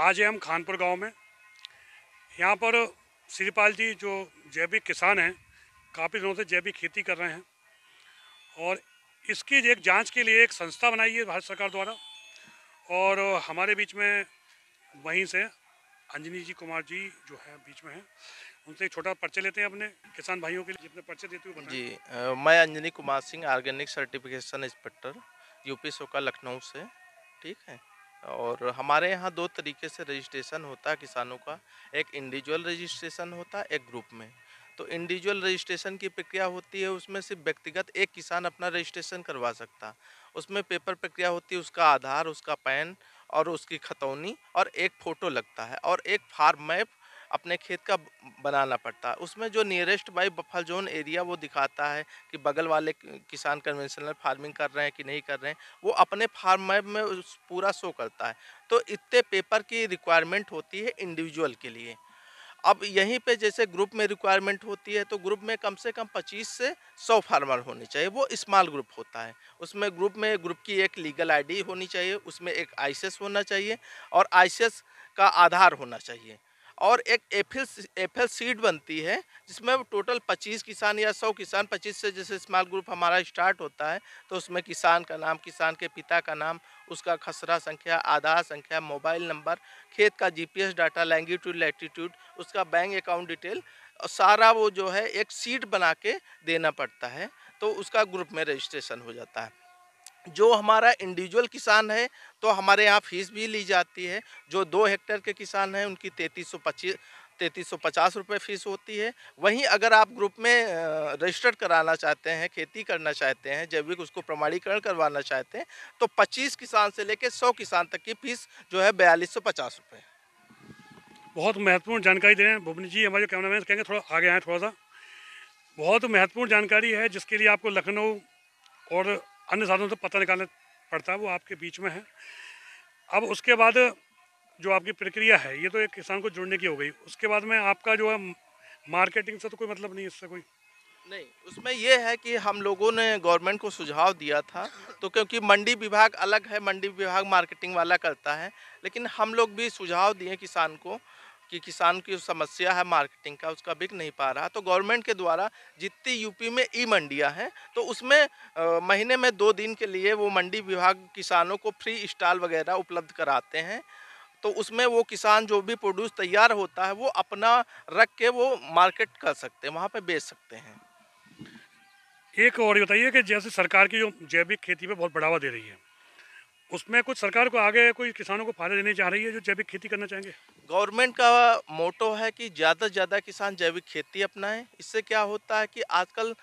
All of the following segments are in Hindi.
आज है हम खानपुर गांव में। यहाँ पर श्रीपाल जी जो जैविक किसान हैं, काफ़ी दिनों से जैविक खेती कर रहे हैं और इसकी एक जांच के लिए एक संस्था बनाई है भारत सरकार द्वारा। और हमारे बीच में वहीं से अंजनी जी कुमार जी जो है बीच में हैं, उनसे एक छोटा परिचय लेते हैं अपने किसान भाइयों के लिए। जितने परिचय देते हुए बताएं। जी मैं Anjani Kumar Singh, organic certification inspector, UP SOCA, Lucknow से। ठीक है। और हमारे यहाँ दो तरीके से रजिस्ट्रेशन होता है किसानों का। एक इंडिविजुअल रजिस्ट्रेशन होता है, एक ग्रुप में। तो इंडिविजुअल रजिस्ट्रेशन की प्रक्रिया होती है, उसमें सिर्फ व्यक्तिगत एक किसान अपना रजिस्ट्रेशन करवा सकता। उसमें पेपर प्रक्रिया होती है, उसका आधार, उसका पैन और उसकी खतौनी और एक फ़ोटो लगता है और एक फार्म मैप अपने खेत का बनाना पड़ता है। उसमें जो nearest by buffer zone area वो दिखाता है कि बगल वाले किसान कन्वेंशनल फार्मिंग कर रहे हैं कि नहीं कर रहे हैं, वो अपने फार्म मैप में उस पूरा शो करता है। तो इतने पेपर की रिक्वायरमेंट होती है इंडिविजुअल के लिए। अब यहीं पे जैसे ग्रुप में रिक्वायरमेंट होती है, तो ग्रुप में कम से कम 25 से 100 फार्मर होने चाहिए। वो स्मॉल ग्रुप होता है। उसमें ग्रुप की एक लीगल आईडी होनी चाहिए, उसमें एक आईसीएस होना चाहिए और आईसीएस का आधार होना चाहिए। और एक एफएल सीट बनती है, जिसमें टोटल 25 किसान या 100 किसान, 25 से जैसे स्मॉल ग्रुप हमारा स्टार्ट होता है, तो उसमें किसान का नाम, किसान के पिता का नाम, उसका खसरा संख्या, आधार संख्या, मोबाइल नंबर, खेत का जीपीएस डाटा, लैंगिट्यूड, लैटिट्यूड, उसका बैंक अकाउंट डिटेल, सारा वो जो है एक सीट बना के देना पड़ता है। तो उसका ग्रुप में रजिस्ट्रेशन हो जाता है। जो हमारा इंडिविजुअल किसान है, तो हमारे यहाँ फीस भी ली जाती है। जो 2 हेक्टेयर के किसान हैं, उनकी 3350 रुपये फीस होती है। वहीं अगर आप ग्रुप में रजिस्टर्ड कराना चाहते हैं, खेती करना चाहते हैं, जैविक उसको प्रमाणीकरण करवाना चाहते हैं, तो 25 किसान से लेकर 100 किसान तक की फीस जो है 4250 रुपये। बहुत महत्वपूर्ण जानकारी दे रहे हैं भुवनी जी। हमारे कैमरामैन कहेंगे थोड़ा आगे आए थोड़ा सा। बहुत महत्वपूर्ण जानकारी है जिसके लिए आपको लखनऊ और अन्य साधनों से पता निकालना पड़ता है, वो आपके बीच में है। अब उसके बाद जो आपकी प्रक्रिया है, ये तो एक किसान को जुड़ने की हो गई। उसके बाद में आपका जो है मार्केटिंग से तो कोई मतलब नहीं है इससे कोई। नहीं, उसमें ये है कि हम लोगों ने गवर्नमेंट को सुझाव दिया था, तो क्योंकि मंडी विभाग अलग है, मंडी विभाग मार्केटिंग वाला करता है, लेकिन हम लोग भी सुझाव दिए किसान को कि किसान की जो समस्या है मार्केटिंग का, उसका बिक नहीं पा रहा। तो गवर्नमेंट के द्वारा जितनी यूपी में ई मंडियाँ हैं, तो उसमें महीने में 2 दिन के लिए वो मंडी विभाग किसानों को फ्री स्टॉल वगैरह उपलब्ध कराते हैं। तो उसमें वो किसान जो भी प्रोड्यूस तैयार होता है, वो अपना रख के वो मार्केट कर सकते हैं, वहाँ पे बेच सकते हैं। एक और ये बताइए कि जैसे सरकार की जो जैविक खेती पे बहुत बढ़ावा दे रही है, उसमें कुछ सरकार को आगे कोई किसानों को फायदा देने चाह रही है जो जैविक खेती करना चाहेंगे? गवर्नमेंट का मोटो है कि ज़्यादा से ज़्यादा किसान जैविक खेती अपनाएं। इससे क्या होता है कि आजकल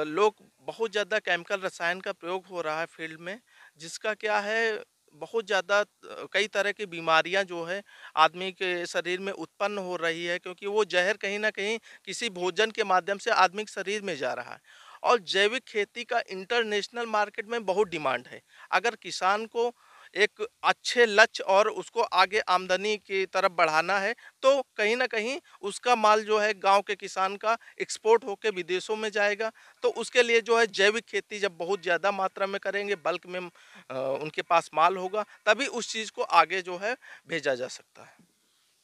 लोग बहुत ज़्यादा केमिकल रसायन का प्रयोग हो रहा है फील्ड में, जिसका क्या है, बहुत ज़्यादा कई तरह की बीमारियां जो है आदमी के शरीर में उत्पन्न हो रही है, क्योंकि वो जहर कहीं ना कहीं किसी भोजन के माध्यम से आदमी के शरीर में जा रहा है। और जैविक खेती का इंटरनेशनल मार्केट में बहुत डिमांड है। अगर किसान को एक अच्छे लक्ष्य और उसको आगे आमदनी की तरफ बढ़ाना है, तो कहीं न कहीं उसका माल जो है गाँव के किसान का एक्सपोर्ट होके विदेशों में जाएगा। तो उसके लिए जो है जैविक खेती जब बहुत ज़्यादा मात्रा में करेंगे, बल्क में उनके पास माल होगा, तभी उस चीज़ को आगे जो है भेजा जा सकता है।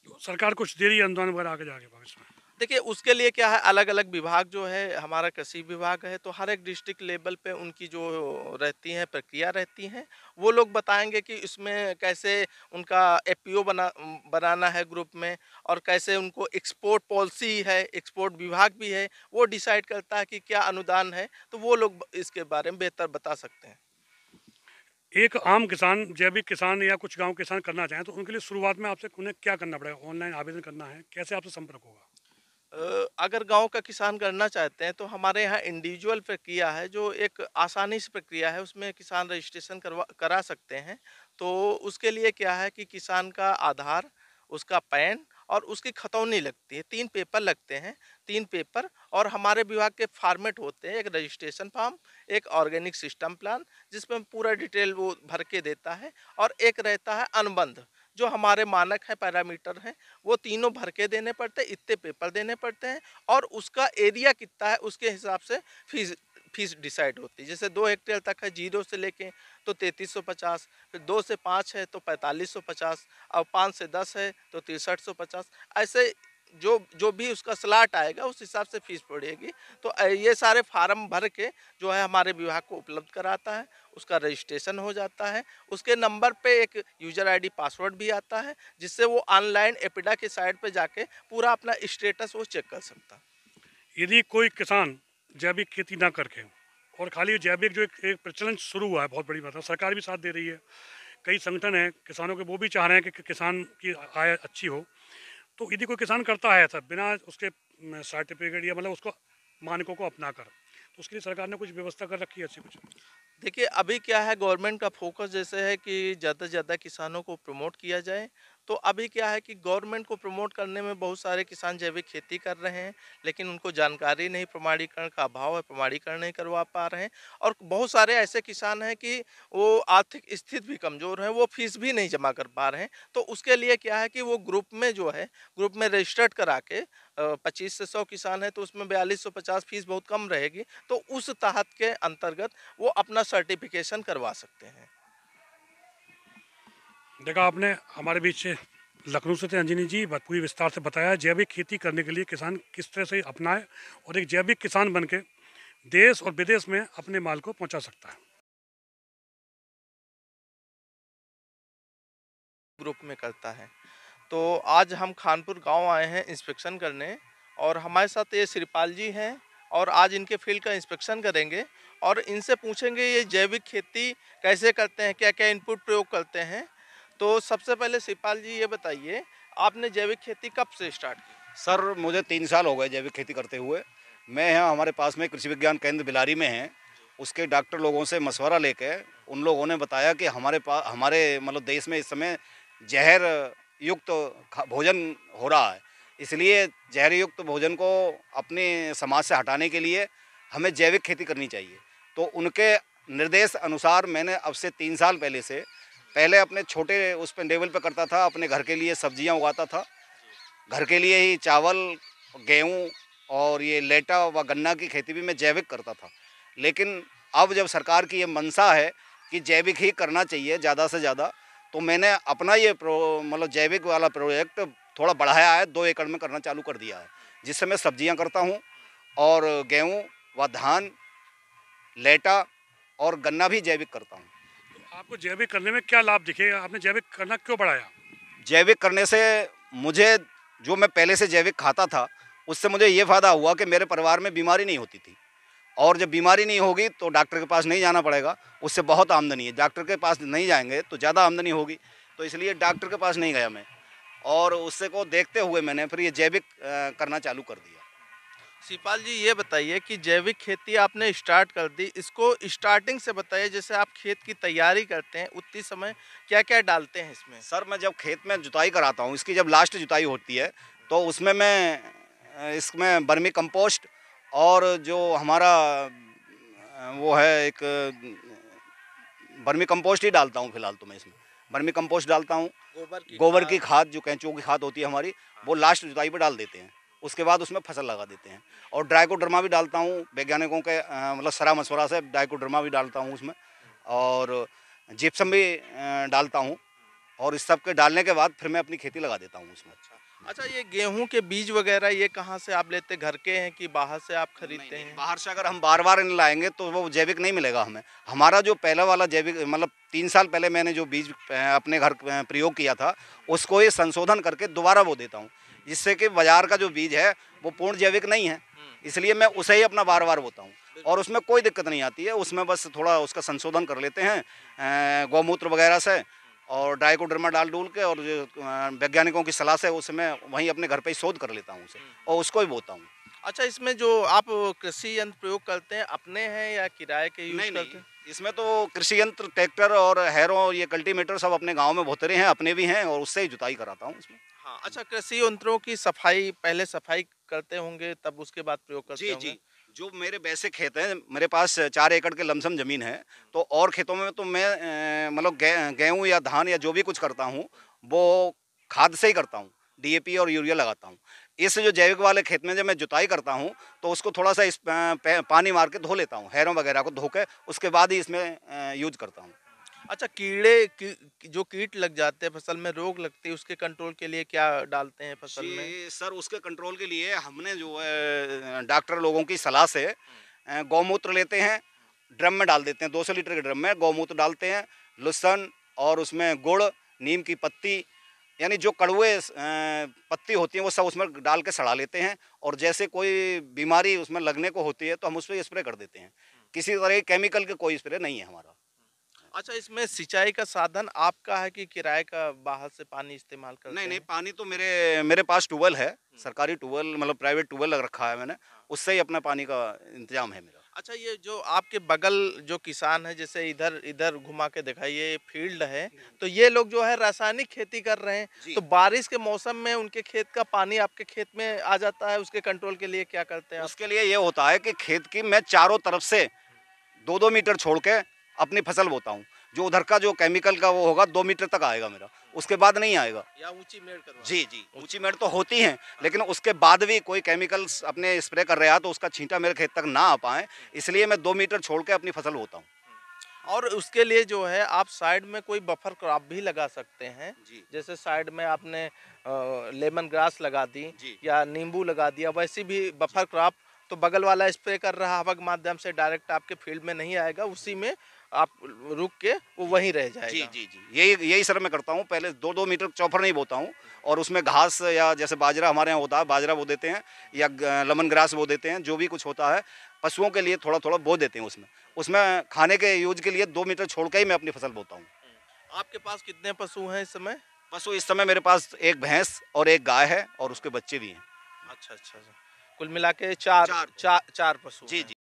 तो सरकार कुछ दे रही है अनुदान वगैरह आगे जाके भविष्य में? देखिए, उसके लिए क्या है, अलग-अलग विभाग जो है, हमारा कृषि विभाग है, तो हर एक डिस्ट्रिक्ट लेवल पे उनकी जो रहती हैं, प्रक्रिया रहती हैं, वो लोग बताएँगे कि इसमें कैसे उनका एफपीओ बनाना है ग्रुप में, और कैसे उनको एक्सपोर्ट पॉलिसी है, एक्सपोर्ट विभाग भी है, वो डिसाइड करता है कि क्या अनुदान है, तो वो लोग इसके बारे में बेहतर बता सकते हैं। एक आम किसान, जैविक किसान या कुछ गांव किसान करना चाहें तो उनके लिए शुरुआत में आपसे उन्हें क्या करना पड़ेगा? ऑनलाइन आवेदन करना है, कैसे आपसे संपर्क होगा? अगर गांव का किसान करना चाहते हैं, तो हमारे यहाँ इंडिविजुअल प्रक्रिया है, जो एक आसानी से प्रक्रिया है, उसमें किसान रजिस्ट्रेशन करा सकते हैं। तो उसके लिए क्या है कि किसान का आधार, उसका पैन और उसकी खतौनी लगती है, 3 पेपर लगते हैं। 3 पेपर और हमारे विभाग के फॉर्मेट होते हैं, एक रजिस्ट्रेशन फॉर्म, एक ऑर्गेनिक सिस्टम प्लान जिसमें पूरा डिटेल वो भर के देता है, और एक रहता है अनुबंध, जो हमारे मानक है, पैरामीटर हैं, वो तीनों भर के देने पड़ते हैं, इतने पेपर देने पड़ते हैं, और उसका एरिया कितना है उसके हिसाब से फीस फीस डिसाइड होती है। जैसे 2 हेक्टेयर तक है 0 से लेके तो 3350, फिर 2 से 5 है तो 4550, और 5 से 10 है तो 6350। ऐसे जो जो भी उसका स्लॉट आएगा उस हिसाब से फीस पड़ेगी। तो ये सारे फार्म भर के जो है हमारे विभाग को उपलब्ध कराता है, उसका रजिस्ट्रेशन हो जाता है। उसके नंबर पे एक यूजर आईडी पासवर्ड भी आता है, जिससे वो ऑनलाइन एपिडा की साइट पे जाके पूरा अपना स्टेटस वो चेक कर सकता है। यदि कोई किसान जैविक खेती ना करके और खाली जैविक जो एक प्रचलन शुरू हुआ है, बहुत बड़ी बात है, सरकार भी साथ दे रही है, कई संगठन हैं किसानों के, वो भी चाह रहे हैं कि किसान की आय अच्छी हो। तो यदि कोई किसान करता है ऐसा बिना उसके सर्टिफिकेट या मतलब उसको मानकों को अपना कर, तो उसके लिए सरकार ने कुछ व्यवस्था कर रखी है ऐसी कुछ? देखिए अभी क्या है, गवर्नमेंट का फोकस जैसे है कि ज़्यादा से ज़्यादा किसानों को प्रमोट किया जाए। तो अभी क्या है कि गवर्नमेंट को प्रमोट करने में बहुत सारे किसान जैविक खेती कर रहे हैं, लेकिन उनको जानकारी नहीं, प्रमाणीकरण का अभाव है, प्रमाणीकरण नहीं करवा पा रहे हैं। और बहुत सारे ऐसे किसान हैं कि वो आर्थिक स्थिति भी कमज़ोर है, वो फीस भी नहीं जमा कर पा रहे हैं। तो उसके लिए क्या है कि वो ग्रुप में जो है, ग्रुप में रजिस्टर्ड करा के 25 से 100 किसान है तो उसमें 4250 फीस बहुत कम रहेगी। तो उस तहत के अंतर्गत वो अपना सर्टिफिकेशन करवा सकते हैं। देखा आपने, हमारे बीच से लखनऊ से थे अंजनी जी, पूरी विस्तार से बताया जैविक खेती करने के लिए किसान किस तरह से अपनाए और एक जैविक किसान बन के देश और विदेश में अपने माल को पहुंचा सकता है। ग्रुप में करता है। तो आज हम खानपुर गांव आए हैं इंस्पेक्शन करने, और हमारे साथ ये श्रीपाल जी हैं, और आज इनके फील्ड का इंस्पेक्शन करेंगे और इनसे पूछेंगे ये जैविक खेती कैसे करते हैं, क्या क्या इनपुट प्रयोग करते हैं। तो सबसे पहले श्रीपाल जी ये बताइए, आपने जैविक खेती कब से स्टार्ट की? सर मुझे 3 साल हो गए जैविक खेती करते हुए। मैं यहाँ हमारे पास में कृषि विज्ञान केंद्र बिलारी में है, उसके डॉक्टर लोगों से मशवरा लेके उन लोगों ने बताया कि हमारे मतलब देश में इस समय जहर युक्त भोजन हो रहा है, इसलिए जहर युक्त भोजन को अपने समाज से हटाने के लिए हमें जैविक खेती करनी चाहिए। तो उनके निर्देश अनुसार मैंने अब से 3 साल पहले अपने छोटे उस पर लेवल पर करता था, अपने घर के लिए सब्जियां उगाता था, घर के लिए ही चावल, गेहूं और ये लेटा व गन्ना की खेती भी मैं जैविक करता था। लेकिन अब जब सरकार की ये मंशा है कि जैविक ही करना चाहिए ज़्यादा से ज़्यादा, तो मैंने अपना ये मतलब जैविक वाला प्रोजेक्ट थोड़ा बढ़ाया है, 2 एकड़ में करना चालू कर दिया है, जिससे मैं सब्जियां करता हूं और गेहूं व धान, लेटा और गन्ना भी जैविक करता हूं। तो आपको जैविक करने में क्या लाभ दिखे? आपने जैविक करना क्यों बढ़ाया? जैविक करने से मुझे, जो मैं पहले से जैविक खाता था, उससे मुझे ये फ़ायदा हुआ कि मेरे परिवार में बीमारी नहीं होती थी, और जब बीमारी नहीं होगी तो डॉक्टर के पास नहीं जाना पड़ेगा, उससे बहुत आमदनी है। डॉक्टर के पास नहीं जाएंगे तो ज़्यादा आमदनी होगी, तो इसलिए डॉक्टर के पास नहीं गया मैं, और उससे को देखते हुए मैंने फिर ये जैविक करना चालू कर दिया। शिवपाल जी ये बताइए कि जैविक खेती आपने स्टार्ट कर दी, इसको स्टार्टिंग से बताइए। जैसे आप खेत की तैयारी करते हैं उतनी समय क्या क्या डालते हैं इसमें? सर मैं जब खेत में जुताई कराता हूँ, इसकी जब लास्ट जुताई होती है तो उसमें मैं इसमें वर्मी कंपोस्ट और जो हमारा वो है एक वर्मी कंपोस्ट ही डालता हूँ। फिलहाल तो मैं इसमें वर्मी कंपोस्ट डालता हूँ, गोबर की खाद जो कैंचुओं की खाद होती है हमारी, वो लास्ट जुताई पर डाल देते हैं। उसके बाद उसमें फसल लगा देते हैं, और ड्राइकोडर्मा भी डालता हूँ, वैज्ञानिकों के मतलब सलाह मशवरा से ड्राइकोडर्मा भी डालता हूँ उसमें, और जिप्सम भी डालता हूँ, और इस सब के डालने के बाद फिर मैं अपनी खेती लगा देता हूँ उसमें। अच्छा, ये गेहूं के बीज वगैरह ये कहाँ से आप लेते, घर के हैं कि बाहर से आप खरीदते हैं? बाहर से अगर हम बार बार इन लाएंगे तो वो जैविक नहीं मिलेगा हमें। हमारा जो पहला वाला जैविक मतलब 3 साल पहले मैंने जो बीज अपने घर प्रयोग किया था, उसको ही संशोधन करके दोबारा वो देता हूँ, जिससे कि बाजार का जो बीज है वो पूर्ण जैविक नहीं है, इसलिए मैं उसे ही अपना बार बार बोता हूँ, और उसमें कोई दिक्कत नहीं आती है। उसमें बस थोड़ा उसका संशोधन कर लेते हैं गौमूत्र वगैरह से, और ड्राइकोडर्मा डाल डूल के, और वैज्ञानिकों की सलाह से उसमें वहीं अपने घर पे ही शोध कर लेता हूँ उसे, और उसको ही बोता हूँ। अच्छा, इसमें जो आप कृषि यंत्र प्रयोग करते हैं अपने हैं या किराए के यूज करते हैं? इसमें तो कृषि यंत्र, ट्रैक्टर और हैरो, ये कल्टीवेटर सब अपने गांव में बोतरे हैं, अपने भी हैं, और उससे ही जुताई कराता हूँ इसमें। हाँ, अच्छा, कृषि यंत्रों की सफाई, पहले सफाई करते होंगे तब उसके बाद प्रयोग करते होंगे? जी, जो मेरे वैसे खेत हैं, मेरे पास 4 एकड़ के लमसम ज़मीन है, तो और खेतों में तो मैं मतलब गेहूँ या धान या जो भी कुछ करता हूँ वो खाद से ही करता हूँ, डीएपी और यूरिया लगाता हूँ। इस जो जैविक वाले खेत में जब मैं जुताई करता हूँ तो उसको थोड़ा सा पानी मार के धो लेता हूँ, हैरों वगैरह को धो के उसके बाद ही इसमें यूज करता हूँ। अच्छा, जो कीट लग जाते हैं फसल में, रोग लगती है, उसके कंट्रोल के लिए क्या डालते हैं फसल में? जी सर, उसके कंट्रोल के लिए हमने जो है डॉक्टर लोगों की सलाह से गौमूत्र लेते हैं, ड्रम में डाल देते हैं, 200 लीटर के ड्रम में गौमूत्र डालते हैं, लहसुन और उसमें गुड़, नीम की पत्ती, यानी जो कड़वे पत्ती होती हैं वो सब उसमें डाल के सड़ा लेते हैं। और जैसे कोई बीमारी उसमें लगने को होती है तो हम उस पर स्प्रे कर देते हैं। किसी तरह के केमिकल के कोई स्प्रे नहीं है हमारा। अच्छा, इसमें सिंचाई का साधन आपका है कि किराए का बाहर से पानी इस्तेमाल करते नहीं हैं? नहीं, पानी तो मेरे पास ट्यूबवेल है, सरकारी ट्यूबवेल, मतलब प्राइवेट ट्यूबवेल लग रखा है मैंने, उससे ही अपना पानी का इंतजाम है मेरा। अच्छा, ये जो आपके बगल जो किसान है, जैसे इधर इधर घुमा के दिखाइए, ये फील्ड है, तो ये लोग जो है रासायनिक खेती कर रहे हैं, जी। तो बारिश के मौसम में उनके खेत का पानी आपके खेत में आ जाता है, उसके कंट्रोल के लिए क्या करते हैं आप? उसके लिए ये होता है कि खेत की मैं चारों तरफ से 2-2 मीटर छोड़ के अपनी फसल बोता हूँ। जो उधर का जो केमिकल का वो होगा 2 मीटर तक आएगा मेरा, उसके बाद नहीं आएगा। या ऊंची मेड़ करवा? जी जी, ऊंची मेड़ तो होती हैं, लेकिन उसके बाद भी कोई केमिकल्स अपने स्प्रे कर रहा है तो उसका छींटा मेरे खेत तक ना आ पाए, इसलिए मैं 2 मीटर छोड़ के अपनी फसल बोता हूँ। और उसके लिए जो है आप साइड में कोई बफर क्रॉप भी लगा सकते हैं। जी। जैसे साइड में आपने लेमन ग्रास लगा दी जी। या नींबू लगा दिया, वैसी भी बफर क्रॉप, तो बगल वाला स्प्रे कर रहा हवा के माध्यम से डायरेक्ट आपके फील्ड में नहीं आएगा, उसी में आप रुक के वो वहीं रह जी जाएगा। जी जी, यही सर मैं करता हूँ। पहले 2-2 मीटर चौफर नहीं बोता हूँ और उसमें घास या जैसे बाजरा हमारे यहाँ होता है, बाजरा बो देते हैं या लेमन ग्रास बो देते हैं, जो भी कुछ होता है पशुओं के लिए थोड़ा थोड़ा बो देते हैं उसमें खाने के यूज के लिए 2 मीटर छोड़ के ही मैं अपनी फसल बोता हूँ। आपके पास कितने पशु हैं इस समय? पशु इस समय मेरे पास एक भैंस और एक गाय है और उसके बच्चे भी हैं। अच्छा अच्छा अच्छा। कुल मिला के चार चार। चार चार पशु जी हैं। जी।